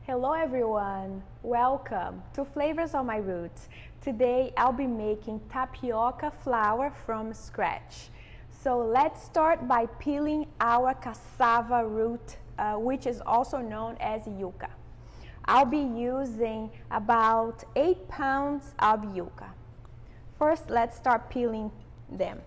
Hello everyone, welcome to Flavors on My Roots. Today I'll be making tapioca flour from scratch. So let's start by peeling our cassava root, which is also known as yuca. I'll be using about 8 pounds of yuca. First, let's start peeling them.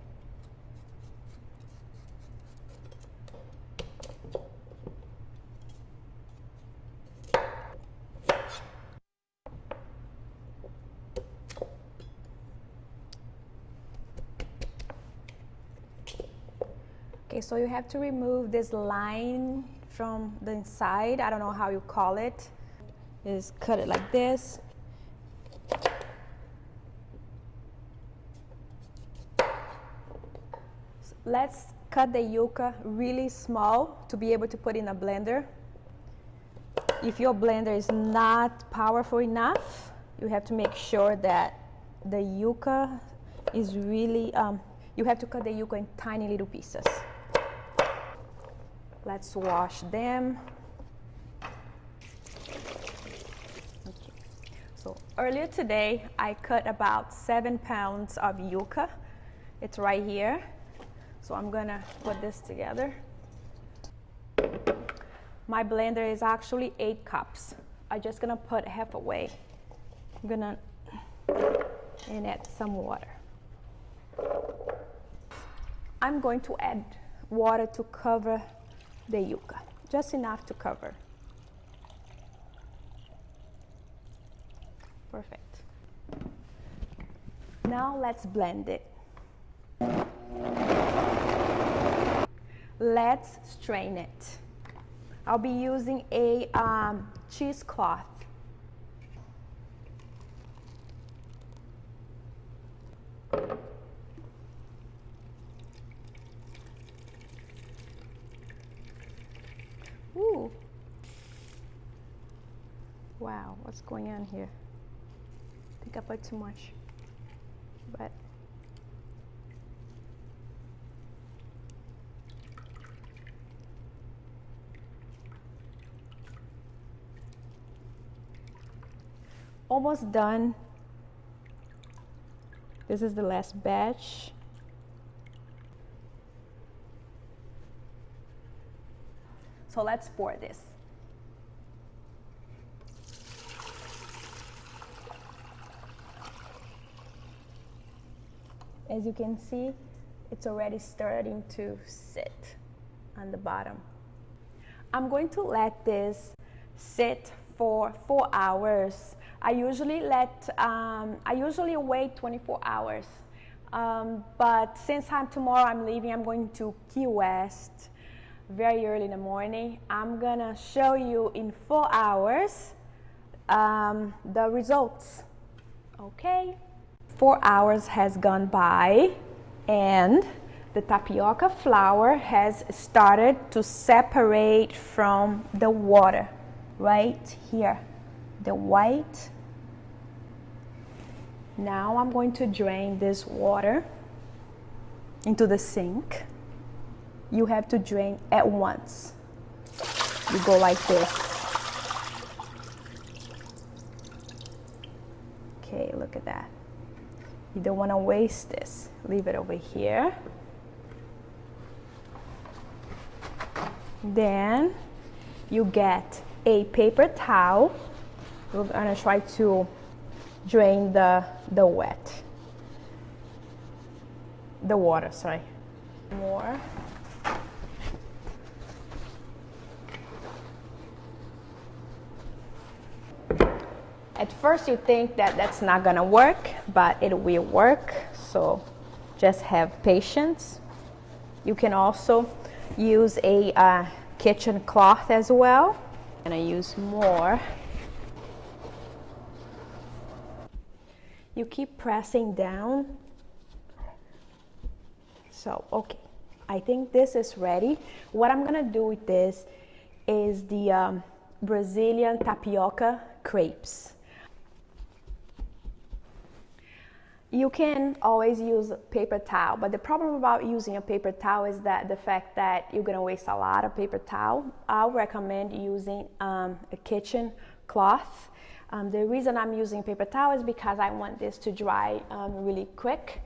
Okay, so you have to remove this line from the inside. I don't know how you call it. Just cut it like this. Let's cut the yuca really small to be able to put in a blender. If your blender is not powerful enough, you have to make sure that the yuca is really, you have to cut the yuca in tiny little pieces. Let's wash them. Okay. So earlier today, I cut about 7 pounds of yuca. It's right here. So I'm gonna put this together. My blender is actually 8 cups. I'm just gonna put half away. I'm gonna add some water. I'm going to add water to cover the yuca, just enough to cover. Perfect. Now let's blend it. Let's strain it. I'll be using a cheesecloth. Ooh. Wow, what's going on here? I think I put too much, but almost done. This is the last batch. So let's pour this. As you can see, it's already starting to sit on the bottom. I'm going to let this sit for 4 hours. I usually wait 24 hours. But since tomorrow I'm leaving, I'm going to Key West very early in the morning. I'm gonna show you in 4 hours the results. Okay, 4 hours has gone by and the tapioca flour has started to separate from the water right here, the white. Now I'm going to drain this water into the sink. You have to drain at once. You go like this. Okay, look at that. You don't want to waste this. Leave it over here. Then you get a paper towel. We're gonna try to drain the water, sorry. More. At first you think that that's not gonna work, but it will work, so just have patience. You can also use a kitchen cloth as well. And I use more. You keep pressing down. So, okay, I think this is ready. What I'm gonna do with this is the Brazilian Tapioca Crepes. You can always use a paper towel, but the problem about using a paper towel is that the fact that you're gonna waste a lot of paper towel. I'll recommend using a kitchen cloth. The reason I'm using paper towel is because I want this to dry really quick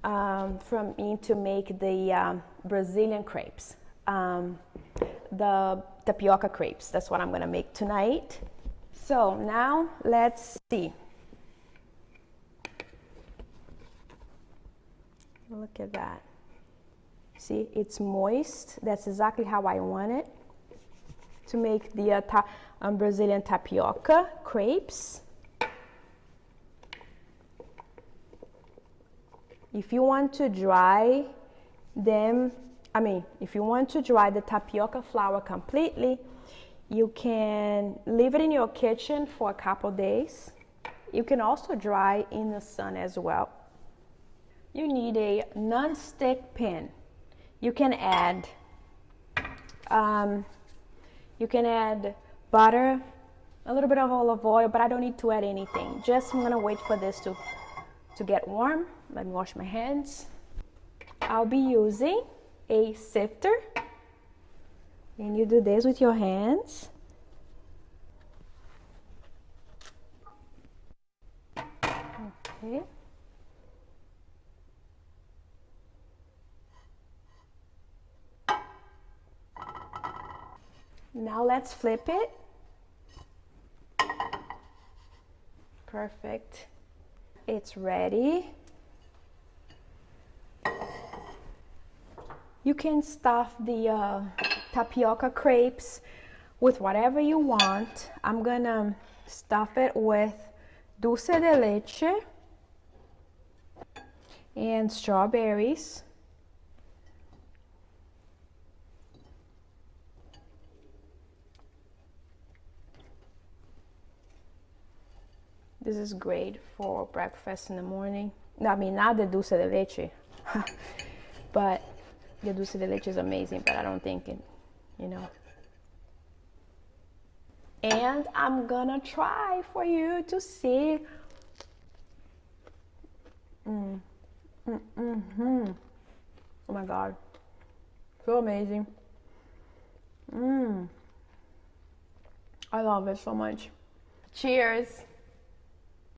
for me to make the Brazilian crepes, the tapioca crepes. That's what I'm gonna make tonight. So now let's see. Look at that. See, it's moist. That's exactly how I want it to make the Brazilian tapioca crepes. If you want to dry them, if you want to dry the tapioca flour completely, you can leave it in your kitchen for a couple days. You can also dry in the sun as well. You need a non-stick pan. You can add butter, a little bit of olive oil, but I don't need to add anything. Just I'm gonna wait for this to get warm. Let me wash my hands. I'll be using a sifter, and you do this with your hands. Okay. Now let's flip it. Perfect. It's ready. You can stuff the tapioca crepes with whatever you want. I'm gonna stuff it with dulce de leche and strawberries. This is great for breakfast in the morning. I mean, not the dulce de leche, but the dulce de leche is amazing, but I don't think it, And I'm gonna try for you to see. Oh my God, so amazing. I love it so much. Cheers.